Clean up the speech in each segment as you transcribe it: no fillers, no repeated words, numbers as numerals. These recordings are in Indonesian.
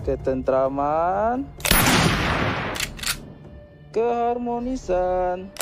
ketentraman, keharmonisan.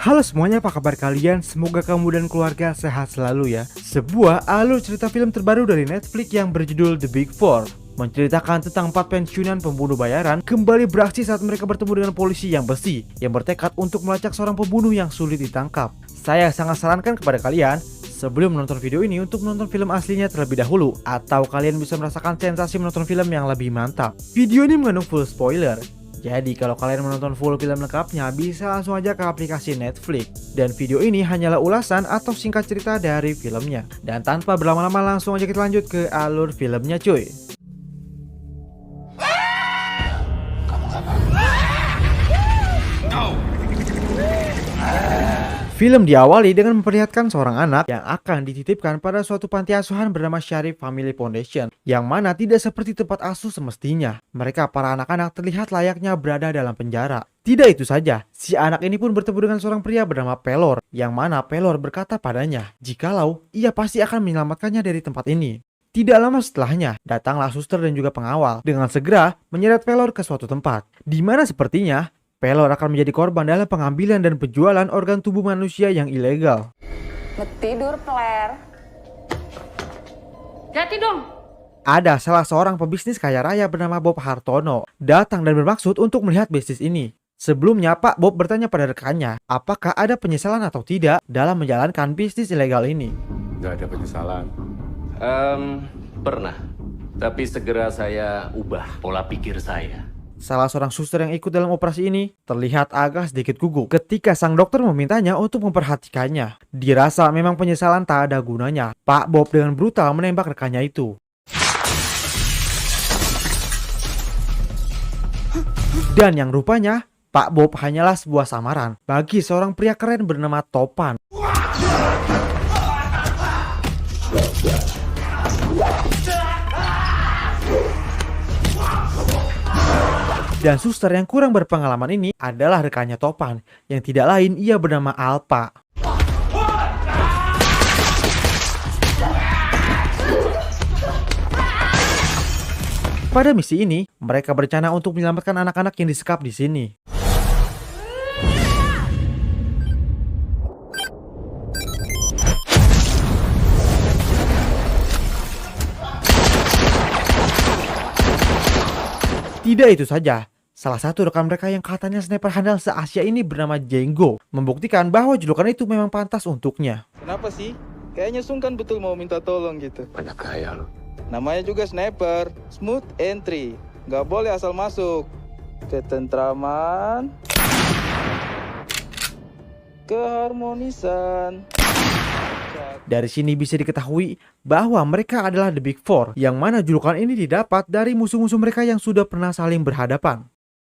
Halo semuanya, apa kabar kalian? Semoga kamu dan keluarga sehat selalu ya. Sebuah alur cerita film terbaru dari Netflix yang berjudul The Big Four menceritakan tentang 4 pensiunan pembunuh bayaran kembali beraksi saat mereka bertemu dengan polisi yang besi yang bertekad untuk melacak seorang pembunuh yang sulit ditangkap. Saya sangat sarankan kepada kalian sebelum menonton video ini untuk menonton film aslinya terlebih dahulu, atau kalian bisa merasakan sensasi menonton film yang lebih mantap. Video ini mengandung full spoiler. Jadi kalau kalian menonton full film lengkapnya bisa langsung aja ke aplikasi Netflix. Dan video ini hanyalah ulasan atau singkat cerita dari filmnya. Dan tanpa berlama-lama langsung aja kita lanjut ke alur filmnya cuy. Film diawali dengan memperlihatkan seorang anak yang akan dititipkan pada suatu panti asuhan bernama Sharif Family Foundation, yang mana tidak seperti tempat asuh semestinya. Mereka para anak-anak terlihat layaknya berada dalam penjara. Tidak itu saja, si anak ini pun bertemu dengan seorang pria bernama Pelor, yang mana Pelor berkata padanya, jikalau ia pasti akan menyelamatkannya dari tempat ini. Tidak lama setelahnya, datanglah suster dan juga pengawal dengan segera menyeret Pelor ke suatu tempat, di mana sepertinya Pelor akan menjadi korban dalam pengambilan dan penjualan organ tubuh manusia yang ilegal. Tidur, Claire. Jati dong. Ada salah seorang pebisnis kaya raya bernama Bob Hartono datang dan bermaksud untuk melihat bisnis ini. Sebelumnya Pak Bob bertanya pada rekannya, apakah ada penyesalan atau tidak dalam menjalankan bisnis ilegal ini. Nggak ada penyesalan. Pernah. Tapi segera saya ubah pola pikir saya. Salah seorang suster yang ikut dalam operasi ini terlihat agak sedikit gugup ketika sang dokter memintanya untuk memperhatikannya. Dirasa memang penyesalan tak ada gunanya. Pak Bob dengan brutal menembak rekannya itu. Dan yang rupanya, Pak Bob hanyalah sebuah samaran bagi seorang pria keren bernama Topan. Dan suster yang kurang berpengalaman ini adalah rekannya Topan, yang tidak lain ia bernama Alpa. Pada misi ini, mereka berencana untuk menyelamatkan anak-anak yang disekap di sini. Tidak itu saja, salah satu rekan mereka yang katanya sniper handal se-Asia ini bernama Jenggo membuktikan bahwa julukan itu memang pantas untuknya. Kenapa sih? Kayaknya sungkan betul mau minta tolong gitu. Banyak gaya lo. Namanya juga sniper, smooth entry. Nggak boleh asal masuk. Ketentraman, keharmonisan. Dari sini bisa diketahui bahwa mereka adalah The Big Four, yang mana julukan ini didapat dari musuh-musuh mereka yang sudah pernah saling berhadapan.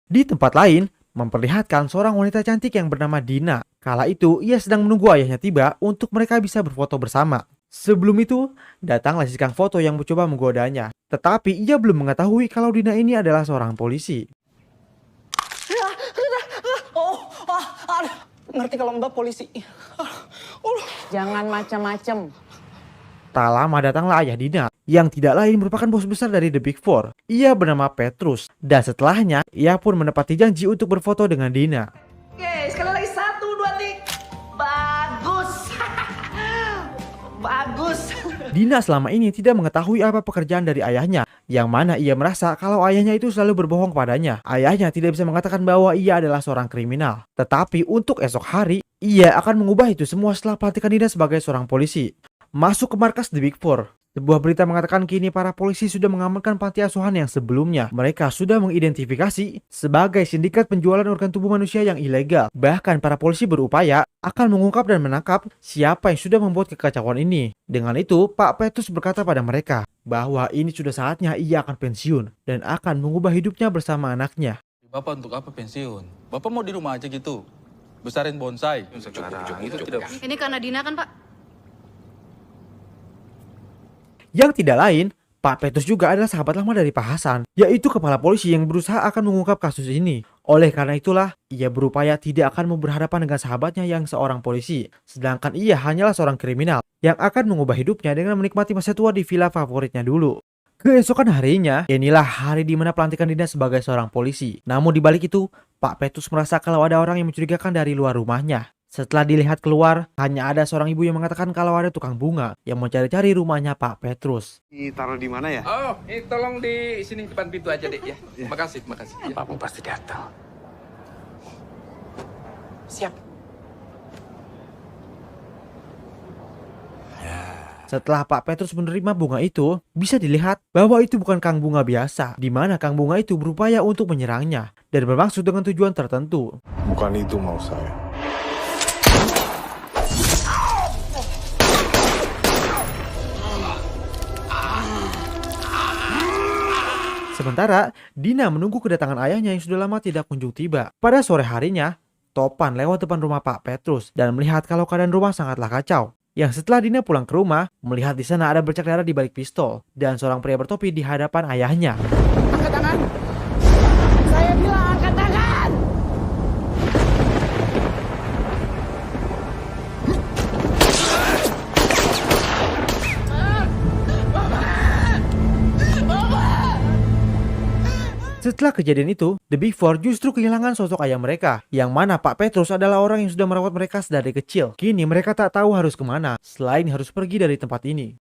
Di tempat lain, memperlihatkan seorang wanita cantik yang bernama Dina. Kala itu, ia sedang menunggu ayahnya tiba untuk mereka bisa berfoto bersama. Sebelum itu, datanglah si tukang foto yang mencoba menggodanya. Tetapi ia belum mengetahui kalau Dina ini adalah seorang polisi. Ngerti kalau Mbak polisi. Jangan macem-macem. Tak lama datanglah ayah Dina, yang tidak lain merupakan bos besar dari The Big Four. Ia bernama Petrus, dan setelahnya ia pun menepati janji untuk berfoto dengan Dina. Oke, sekali lagi 1, 2, 3. Bagus. Bagus. Dina selama ini tidak mengetahui apa pekerjaan dari ayahnya, yang mana ia merasa kalau ayahnya itu selalu berbohong padanya. Ayahnya tidak bisa mengatakan bahwa ia adalah seorang kriminal. Tetapi untuk esok hari, ia akan mengubah itu semua setelah pelantikan Dina sebagai seorang polisi. Masuk ke markas The Big Four. Sebuah berita mengatakan kini para polisi sudah mengamankan panti asuhan yang sebelumnya mereka sudah mengidentifikasi sebagai sindikat penjualan organ tubuh manusia yang ilegal. Bahkan para polisi berupaya akan mengungkap dan menangkap siapa yang sudah membuat kekacauan ini. Dengan itu, Pak Petrus berkata pada mereka bahwa ini sudah saatnya ia akan pensiun dan akan mengubah hidupnya bersama anaknya. Bapak untuk apa pensiun? Bapak mau di rumah aja gitu? Besarin bonsai. Itu tidak. Ini karena Dina kan, Pak? Yang tidak lain, Pak Petrus juga adalah sahabat lama dari Pak Hasan, yaitu kepala polisi yang berusaha akan mengungkap kasus ini. Oleh karena itulah, ia berupaya tidak akan mau berhadapan dengan sahabatnya yang seorang polisi, sedangkan ia hanyalah seorang kriminal yang akan mengubah hidupnya dengan menikmati masa tua di villa favoritnya dulu. Keesokan harinya, inilah hari di mana pelantikan Dina sebagai seorang polisi. Namun di balik itu, Pak Petrus merasa kalau ada orang yang mencurigakan dari luar rumahnya. Setelah dilihat keluar, hanya ada seorang ibu yang mengatakan kalau ada tukang bunga yang mencari-cari rumahnya Pak Petrus. Ditaruh di mana ya? Oh, ini tolong di sini depan pintu aja, Dek, ya. Makasih. Ya. Bapakmu pasti datang. Siap. Setelah Pak Petrus menerima bunga itu, bisa dilihat bahwa itu bukan kang bunga biasa, di mana kang bunga itu berupaya untuk menyerangnya dan bermaksud dengan tujuan tertentu. Bukan itu mau saya. Sementara, Dina menunggu kedatangan ayahnya yang sudah lama tidak kunjung tiba. Pada sore harinya, Topan lewat depan rumah Pak Petrus dan melihat kalau keadaan rumah sangatlah kacau. Yang setelah Dina pulang ke rumah, melihat di sana ada bercak darah di balik pistol dan seorang pria bertopi di hadapan ayahnya. Angkat tangan. Saya bilang angkat tangan. Setelah kejadian itu, The Big Four justru kehilangan sosok ayah mereka, yang mana Pak Petrus adalah orang yang sudah merawat mereka sedari kecil. Kini mereka tak tahu harus kemana, selain harus pergi dari tempat ini.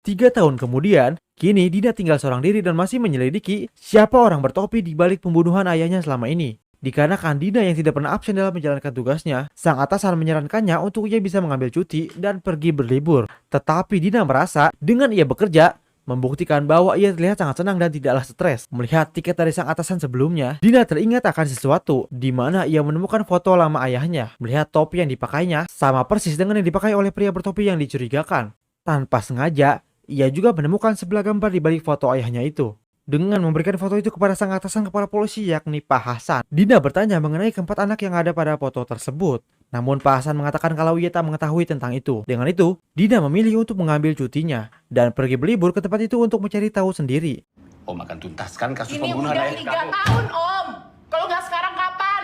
3 tahun kemudian, kini Dina tinggal seorang diri dan masih menyelidiki siapa orang bertopi di balik pembunuhan ayahnya selama ini. Dikarenakan Dina yang tidak pernah absen dalam menjalankan tugasnya, sang atasan menyarankannya untuk ia bisa mengambil cuti dan pergi berlibur. Tetapi Dina merasa dengan ia bekerja, membuktikan bahwa ia terlihat sangat senang dan tidaklah stres. Melihat tiket dari sang atasan sebelumnya, Dina teringat akan sesuatu, di mana ia menemukan foto lama ayahnya. Melihat topi yang dipakainya, sama persis dengan yang dipakai oleh pria bertopi yang dicurigakan. Tanpa sengaja, ia juga menemukan sebelah gambar di balik foto ayahnya itu. Dengan memberikan foto itu kepada sang atasan kepala polisi yakni Pak Hasan, Dina bertanya mengenai keempat anak yang ada pada foto tersebut. Namun Pak Hasan mengatakan kalau ia tak mengetahui tentang itu. Dengan itu, Dina memilih untuk mengambil cutinya dan pergi berlibur ke tempat itu untuk mencari tahu sendiri. Om akan tuntaskan kasus Ini pembunuhan udah ayah 3 kamu. tahun, Om. Kalau nggak sekarang kapan?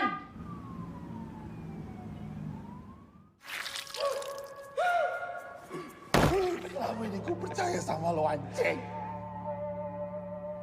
Selama ini gue percaya sama lo, anjing.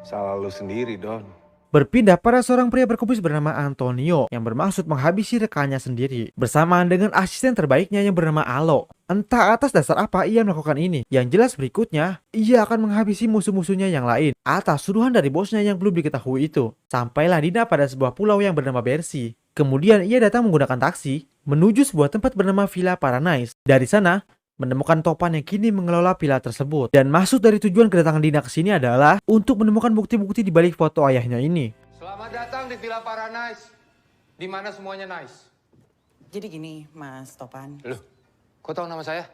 Salah lo sendiri, Don. Berpindah pada seorang pria berkumis bernama Antonio yang bermaksud menghabisi rekannya sendiri bersamaan dengan asisten terbaiknya yang bernama Alo. Entah atas dasar apa ia melakukan ini. Yang jelas berikutnya, ia akan menghabisi musuh-musuhnya yang lain atas tuduhan dari bosnya yang belum diketahui itu. Sampailah Dina pada sebuah pulau yang bernama Bersi. Kemudian ia datang menggunakan taksi menuju sebuah tempat bernama Villa Paradise. Dari sana, menemukan Topan yang kini mengelola villa tersebut. Dan maksud dari tujuan kedatangan Dina ke sini adalah untuk menemukan bukti-bukti di balik foto ayahnya ini. Selamat datang di Villa Paradise, di mana semuanya nice. Jadi gini, Mas Topan. Loh, kok tahu nama saya?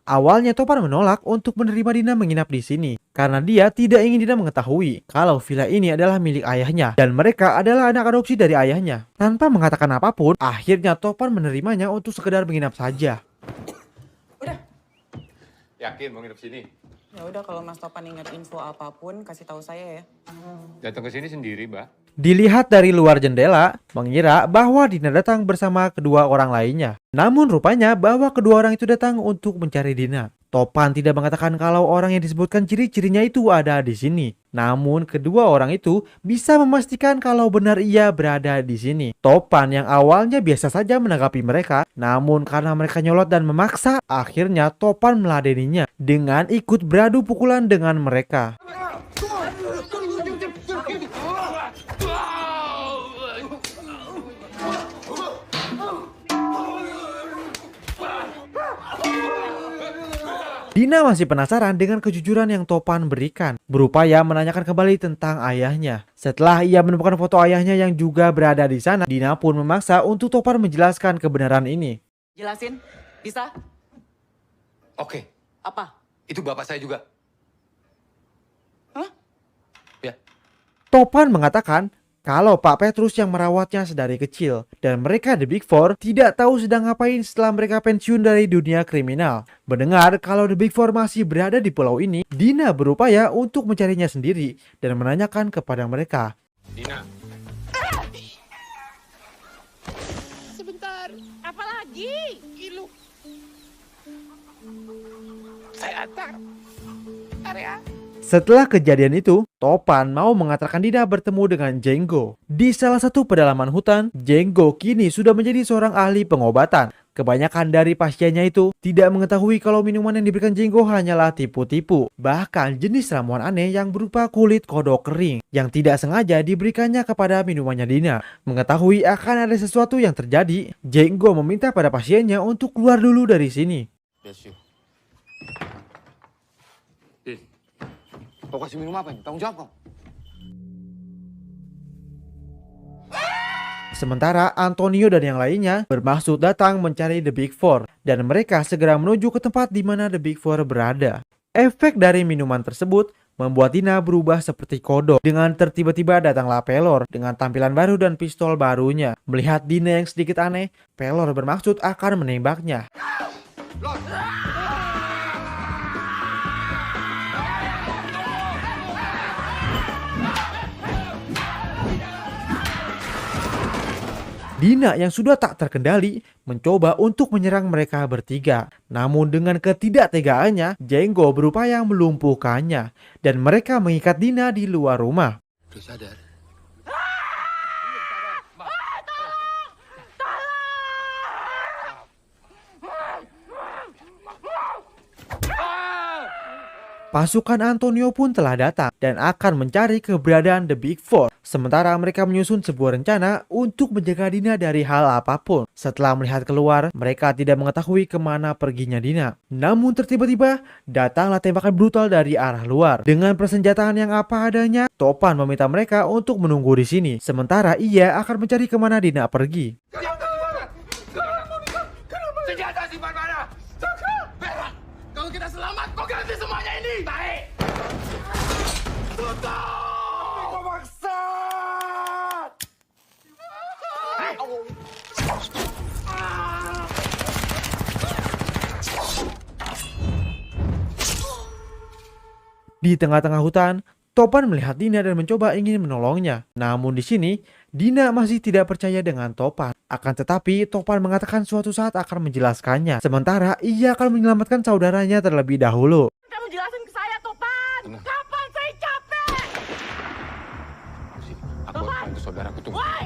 Awalnya Topan menolak untuk menerima Dina menginap di sini karena dia tidak ingin Dina mengetahui kalau villa ini adalah milik ayahnya dan mereka adalah anak adopsi dari ayahnya. Tanpa mengatakan apapun, akhirnya Topan menerimanya untuk sekedar menginap saja. Udah. Yakin mau nginep sini? Ya udah kalau Mas Topan ingat info apapun kasih tahu saya ya. Datang ke sini sendiri, Mbak. Dilihat dari luar jendela, mengira bahwa Dina datang bersama kedua orang lainnya. Namun rupanya bahwa kedua orang itu datang untuk mencari Dina. Topan tidak mengatakan kalau orang yang disebutkan ciri-cirinya itu ada di sini. Namun kedua orang itu bisa memastikan kalau benar ia berada di sini. Topan yang awalnya biasa saja menanggapi mereka, namun karena mereka nyolot dan memaksa, akhirnya Topan meladeninya dengan ikut beradu pukulan dengan mereka. Dina masih penasaran dengan kejujuran yang Topan berikan, berupaya menanyakan kembali tentang ayahnya. Setelah ia menemukan foto ayahnya yang juga berada di sana, Dina pun memaksa untuk Topan menjelaskan kebenaran ini. Jelasin? Bisa? Oke, Apa? itu bapak saya juga. Hah? Ya. Topan mengatakan kalau Pak Petrus yang merawatnya sedari kecil. Dan mereka The Big Four tidak tahu sedang ngapain setelah mereka pensiun dari dunia kriminal. Mendengar kalau The Big Four masih berada di pulau ini, Dina berupaya untuk mencarinya sendiri dan menanyakan kepada mereka. Dina, Sebentar, apa lagi? Ilu. Saya antar. Area. Setelah kejadian itu, Topan mau mengantarkan Dina bertemu dengan Jenggo. Di salah satu pedalaman hutan, Jenggo kini sudah menjadi seorang ahli pengobatan. Kebanyakan dari pasiennya itu tidak mengetahui kalau minuman yang diberikan Jenggo hanyalah tipu-tipu. Bahkan jenis ramuan aneh yang berupa kulit kodok kering yang tidak sengaja diberikannya kepada minumannya Dina. Mengetahui akan ada sesuatu yang terjadi, Jenggo meminta pada pasiennya untuk keluar dulu dari sini. kau kasih minum apa ini? Tanggung jawab kau. Sementara Antonio dan yang lainnya bermaksud datang mencari The Big Four dan mereka segera menuju ke tempat di mana The Big Four berada. Efek dari minuman tersebut membuat Dina berubah seperti kodok. Dengan tertiba-tiba datanglah Pelor dengan tampilan baru dan pistol barunya. Melihat Dina yang sedikit aneh, Pelor bermaksud akan menembaknya. Dina yang sudah tak terkendali mencoba untuk menyerang mereka bertiga. Namun dengan ketidaktegaannya, Jenggo berupaya melumpuhkannya dan mereka mengikat Dina di luar rumah. Udah sadar? Pasukan Antonio pun telah datang dan akan mencari keberadaan The Big Four. Sementara mereka menyusun sebuah rencana untuk menjaga Dina dari hal apapun. Setelah melihat keluar, mereka tidak mengetahui kemana perginya Dina. Namun tiba-tiba datanglah tembakan brutal dari arah luar. Dengan persenjataan yang apa adanya, Topan meminta mereka untuk menunggu di sini. Sementara ia akan mencari kemana Dina pergi. Senjata simpan mana? Bella, kalau kita selamat, kau ganti semuanya ini. Baik. Tutup. Kau maksa. Di tengah-tengah hutan, Topan melihat Dina dan mencoba ingin menolongnya. Namun di sini, Dina masih tidak percaya dengan Topan. Akan tetapi, Topan mengatakan suatu saat akan menjelaskannya. Sementara, ia akan menyelamatkan saudaranya terlebih dahulu. Kamu jelasin ke saya, Topan. Kapan saya capek? Aku harus bantu saudaraku tuh. Woi!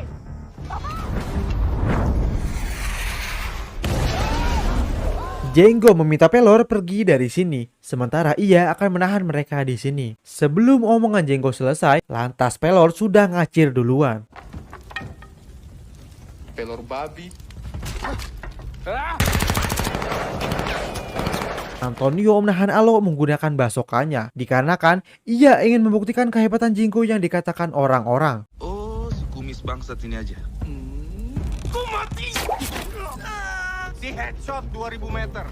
Jenggo meminta Pelor pergi dari sini, sementara ia akan menahan mereka di sini. Sebelum omongan Jenggo selesai, lantas Pelor sudah ngacir duluan. Pelor babi. Antonio menahan Alo menggunakan basokannya, dikarenakan ia ingin membuktikan kehebatan Jenggo yang dikatakan orang-orang. Oh, sekumis bangsat ini aja. Ku mati. Si headshot 2000 meter.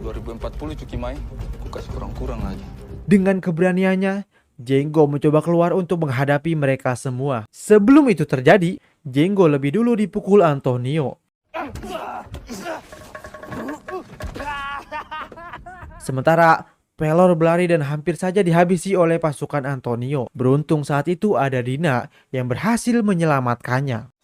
2040 Cuki Mai. Aku kasih kurang-kurang lagi. Dengan keberaniannya, Jenggo mencoba keluar untuk menghadapi mereka semua. Sebelum itu terjadi, Jenggo lebih dulu dipukul Antonio. Sementara Pelor berlari dan hampir saja dihabisi oleh pasukan Antonio. Beruntung saat itu ada Dina yang berhasil menyelamatkannya.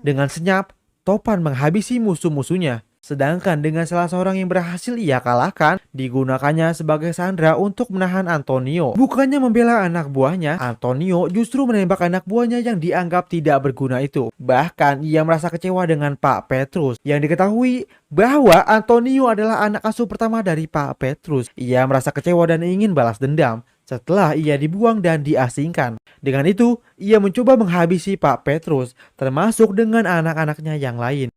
Dengan senyap, Topan menghabisi musuh-musuhnya. Sedangkan dengan salah seorang yang berhasil ia kalahkan, digunakannya sebagai sandera untuk menahan Antonio. Bukannya membela anak buahnya, Antonio justru menembak anak buahnya yang dianggap tidak berguna itu. Bahkan ia merasa kecewa dengan Pak Petrus. Yang diketahui bahwa Antonio adalah anak asuh pertama dari Pak Petrus. Ia merasa kecewa dan ingin balas dendam setelah ia dibuang dan diasingkan. Dengan itu, ia mencoba menghabisi Pak Petrus, termasuk dengan anak-anaknya yang lain.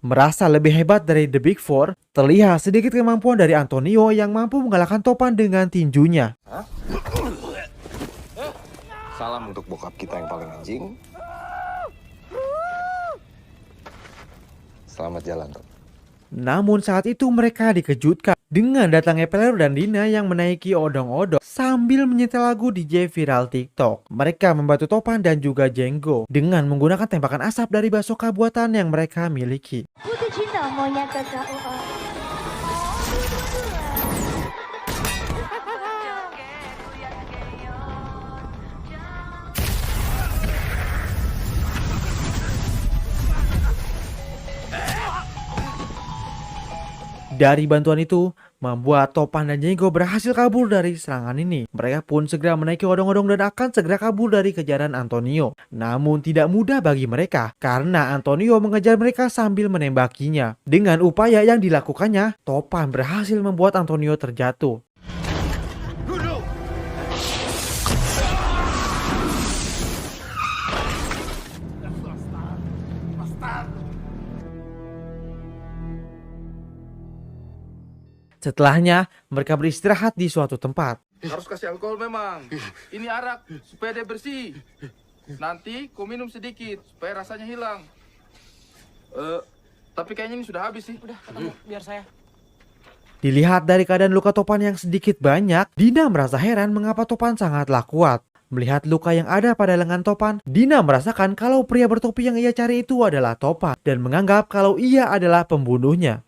Merasa lebih hebat dari The Big Four, terlihat sedikit kemampuan dari Antonio yang mampu mengalahkan Topan dengan tinjunya. Salam untuk bokap kita yang paling anjing. Selamat jalan, Tom. Namun saat itu mereka dikejutkan dengan datangnya Pelor dan Dina yang menaiki odong-odong sambil menyetel lagu DJ viral TikTok. Mereka membantu Topan dan juga Jenggo dengan menggunakan tembakan asap dari basoka buatan yang mereka miliki. Putri cinta maunya ke KUA. Dari bantuan itu, membuat Topan dan Jenggo berhasil kabur dari serangan ini. Mereka pun segera menaiki odong-odong dan akan segera kabur dari kejaran Antonio. Namun tidak mudah bagi mereka, karena Antonio mengejar mereka sambil menembakinya. Dengan upaya yang dilakukannya, Topan berhasil membuat Antonio terjatuh. Setelahnya, mereka beristirahat di suatu tempat. Harus kasih alkohol memang. Ini arak supaya dia bersih. Nanti kau minum sedikit supaya rasanya hilang. Tapi kayaknya ini sudah habis sih. Udah, ketemu. Biar saya. Dilihat dari keadaan luka Topan yang sedikit banyak, Dina merasa heran mengapa Topan sangatlah kuat. Melihat luka yang ada pada lengan Topan, Dina merasakan kalau pria bertopi yang ia cari itu adalah Topan dan menganggap kalau ia adalah pembunuhnya.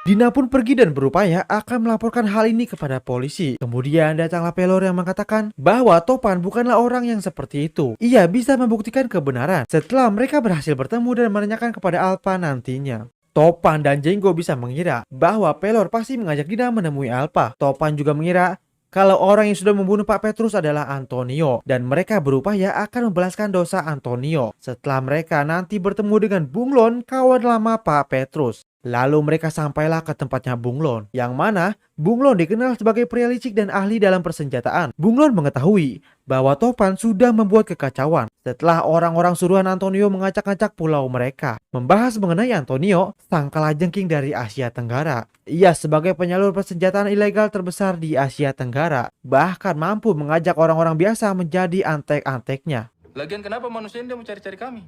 Dina pun pergi dan berupaya akan melaporkan hal ini kepada polisi. Kemudian datanglah Pelor yang mengatakan bahwa Topan bukanlah orang yang seperti itu. Ia bisa membuktikan kebenaran setelah mereka berhasil bertemu dan menanyakan kepada Alpha nantinya. Topan dan Jenggo bisa mengira bahwa Pelor pasti mengajak Dina menemui Alpha. Topan juga mengira kalau orang yang sudah membunuh Pak Petrus adalah Antonio dan mereka berupaya akan membalaskan dosa Antonio setelah mereka nanti bertemu dengan Bunglon, kawan lama Pak Petrus. Lalu mereka sampailah ke tempatnya Bunglon, yang mana Bunglon dikenal sebagai pria licik dan ahli dalam persenjataan. Bunglon mengetahui bahwa Topan sudah membuat kekacauan setelah orang-orang suruhan Antonio mengacak-acak pulau mereka. Membahas mengenai Antonio, sang kalajengking dari Asia Tenggara. Ia sebagai penyalur persenjataan ilegal terbesar di Asia Tenggara, bahkan mampu mengajak orang-orang biasa menjadi antek-anteknya. Lagian kenapa manusia ini dia mau cari-cari kami?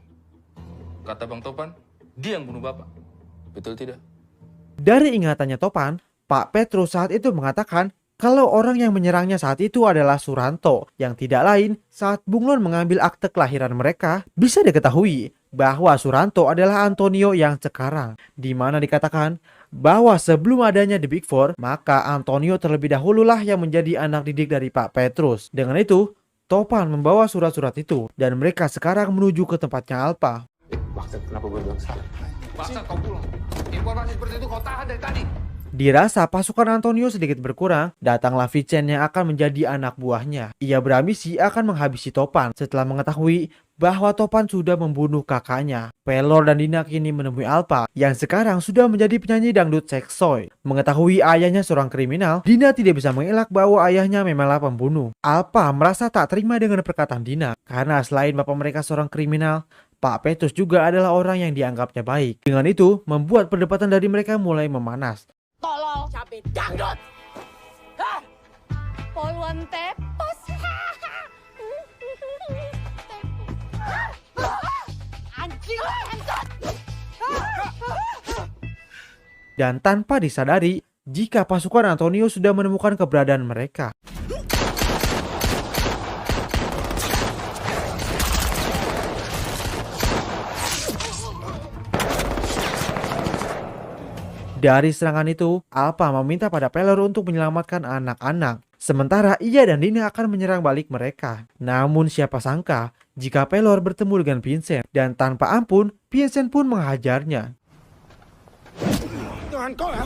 Kata Bang Topan, dia yang bunuh Bapak. Betul tidak? Dari ingatannya Topan, Pak Petrus saat itu mengatakan kalau orang yang menyerangnya saat itu adalah Suranto, yang tidak lain saat Bunglon mengambil akte kelahiran mereka, bisa diketahui bahwa Suranto adalah Antonio yang sekarang, di mana dikatakan bahwa sebelum adanya The Big Four, maka Antonio terlebih dahululah yang menjadi anak didik dari Pak Petrus. Dengan itu, Topan membawa surat-surat itu dan mereka sekarang menuju ke tempatnya Alpha. Maksud kenapa gue bilang salah? Masa kau pulang? Informasi seperti itu kau tahan dari tadi. Dirasa pasukan Antonio sedikit berkurang, datanglah Vincent yang akan menjadi anak buahnya. Ia berambisi akan menghabisi Topan setelah mengetahui bahwa Topan sudah membunuh kakaknya. Pelor dan Dina kini menemui Alpha yang sekarang sudah menjadi penyanyi dangdut seksoy. Mengetahui ayahnya seorang kriminal, Dina tidak bisa mengelak bahwa ayahnya memanglah pembunuh. Alpha merasa tak terima dengan perkataan Dina karena selain bapak mereka seorang kriminal, Pak Petrus juga adalah orang yang dianggapnya baik. Dengan itu, membuat perdebatan dari mereka mulai memanas. Tolong cabai dangdut. Hah? Poluan tepos. Anjing dangdut. Dan tanpa disadari, jika pasukan Antonio sudah menemukan keberadaan mereka. Dari serangan itu, Alpha meminta pada Pelor untuk menyelamatkan anak-anak. Sementara ia dan Dina akan menyerang balik mereka. Namun siapa sangka jika Pelor bertemu dengan Vincent dan tanpa ampun, Vincent pun menghajarnya. Tuhan kau ya?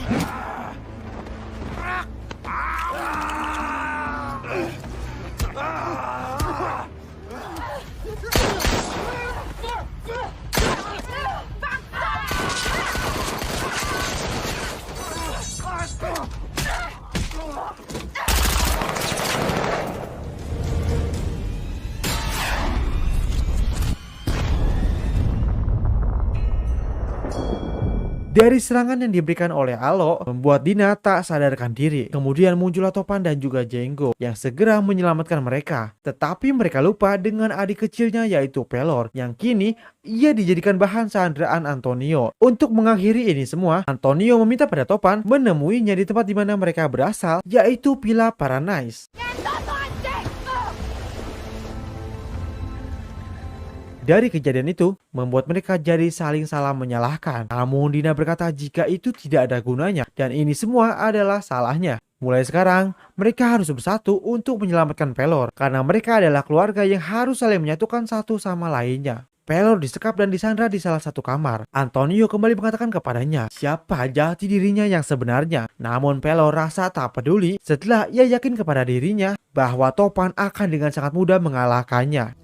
Dari serangan yang diberikan oleh Alo, membuat Dina tak sadarkan diri. Kemudian muncullah Topan dan juga Jenggo yang segera menyelamatkan mereka. Tetapi mereka lupa dengan adik kecilnya yaitu Pelor, yang kini ia dijadikan bahan sandraan Antonio. Untuk mengakhiri ini semua, Antonio meminta pada Topan menemuinya di tempat di mana mereka berasal, yaitu Villa Paradise. Dari kejadian itu, membuat mereka jadi saling salah menyalahkan. Namun Dina berkata jika itu tidak ada gunanya dan ini semua adalah salahnya. Mulai sekarang, mereka harus bersatu untuk menyelamatkan Pelor karena mereka adalah keluarga yang harus saling menyatukan satu sama lainnya. Pelor disekap dan disandra di salah satu kamar. Antonio kembali mengatakan kepadanya siapa jati dirinya yang sebenarnya. Namun Pelor rasa tak peduli setelah ia yakin kepada dirinya bahwa Topan akan dengan sangat mudah mengalahkannya.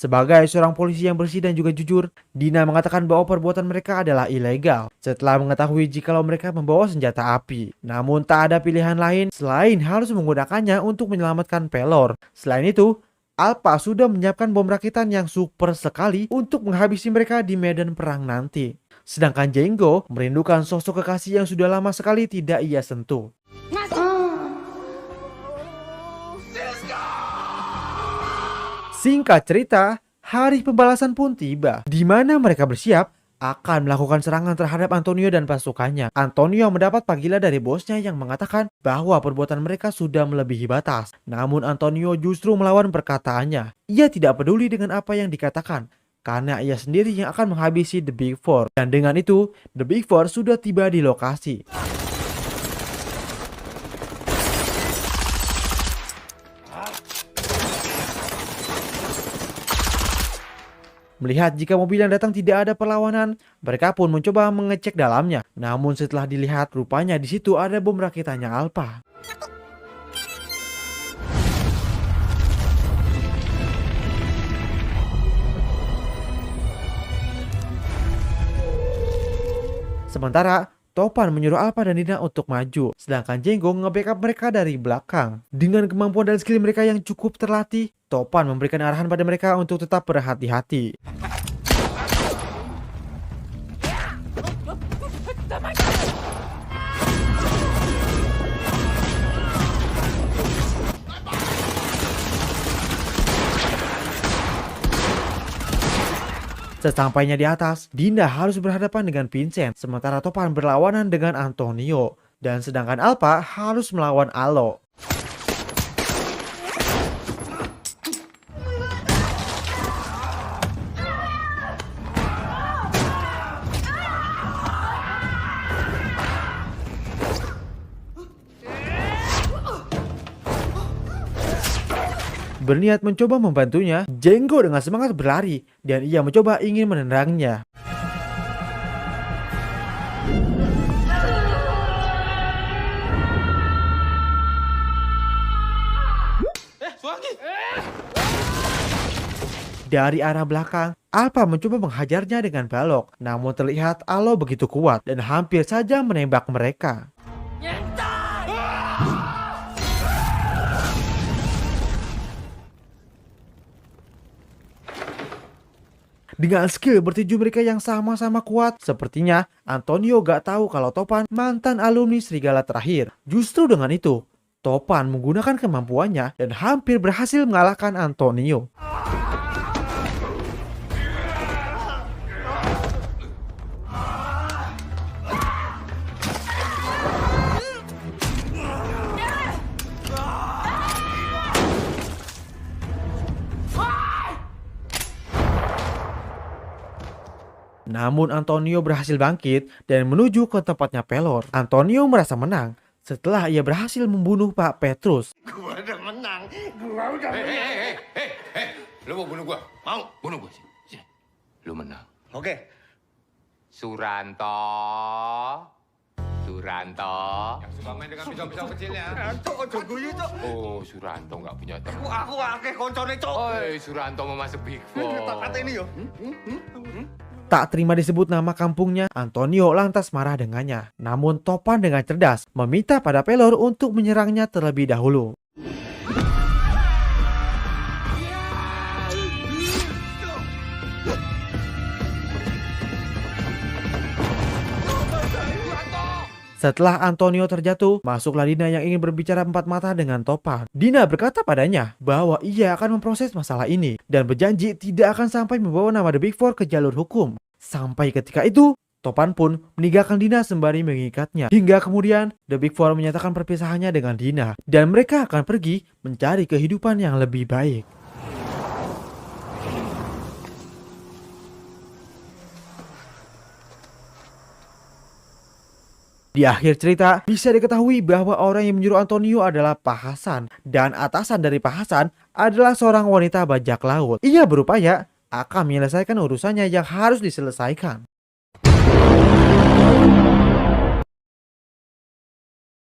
Sebagai seorang polisi yang bersih dan juga jujur, Dina mengatakan bahwa perbuatan mereka adalah ilegal setelah mengetahui jikalau mereka membawa senjata api. Namun tak ada pilihan lain selain harus menggunakannya untuk menyelamatkan Pelor. Selain itu, Alpha sudah menyiapkan bom rakitan yang super sekali untuk menghabisi mereka di medan perang nanti. Sedangkan Jenggo merindukan sosok kekasih yang sudah lama sekali tidak ia sentuh. Singkat cerita, hari pembalasan pun tiba, di mana mereka bersiap akan melakukan serangan terhadap Antonio dan pasukannya. Antonio mendapat panggilan dari bosnya yang mengatakan bahwa perbuatan mereka sudah melebihi batas. Namun Antonio justru melawan perkataannya. Ia tidak peduli dengan apa yang dikatakan, karena ia sendiri yang akan menghabisi The Big Four. Dan dengan itu, The Big Four sudah tiba di lokasi. Melihat jika mobil yang datang tidak ada perlawanan, mereka pun mencoba mengecek dalamnya. Namun setelah dilihat, rupanya di situ ada bom rakitannya Alpha. Sementara Topan menyuruh Alpha dan Dina untuk maju, sedangkan Jenggo nge-backup mereka dari belakang. Dengan kemampuan dan skill mereka yang cukup terlatih, Topan memberikan arahan pada mereka untuk tetap berhati-hati. Sesampainya di atas, Dina harus berhadapan dengan Vincent, sementara Topan berlawanan dengan Antonio, dan sedangkan Alpha harus melawan Alo. Berniat mencoba membantunya, Jenggo dengan semangat berlari dan ia mencoba ingin menendangnya. Dari arah belakang, Alpha mencoba menghajarnya dengan balok, namun terlihat Alo begitu kuat dan hampir saja menembak mereka. Dengan skill bertuju mereka yang sama-sama kuat, sepertinya Antonio gak tahu kalau Topan mantan alumni Serigala terakhir. Justru dengan itu, Topan menggunakan kemampuannya dan hampir berhasil mengalahkan Antonio. Namun Antonio berhasil bangkit dan menuju ke tempatnya Pelor. Antonio merasa menang setelah ia berhasil membunuh Pak Petrus. Gua udah menang. Gua udah menang. Lu mau bunuh gua? Mau? Bunuh gua sih. Lu menang. Oke. Suranto. Yang suka main dengan pisau-pisau kecilnya. Cok, ojo guyu, Cok. Oh, Suranto nggak punya teman. Aku akeh koncone, Cok. Oi, Suranto mau masuk Big Four. Tak ini yo. Tak terima disebut nama kampungnya, Antonio lantas marah dengannya. Namun Topan dengan cerdas meminta pada Pelor untuk menyerangnya terlebih dahulu. Setelah Antonio terjatuh, masuklah Dina yang ingin berbicara empat mata dengan Topan. Dina berkata padanya bahwa ia akan memproses masalah ini dan berjanji tidak akan sampai membawa nama The Big Four ke jalur hukum. Sampai ketika itu, Topan pun meninggalkan Dina sembari mengikatnya. Hingga kemudian, The Big Four menyatakan perpisahannya dengan Dina. Dan mereka akan pergi mencari kehidupan yang lebih baik. Di akhir cerita, bisa diketahui bahwa orang yang menyuruh Antonio adalah Pak Hasan. Dan atasan dari Pak Hasan adalah seorang wanita bajak laut. Ia berupaya akan menyelesaikan urusannya yang harus diselesaikan.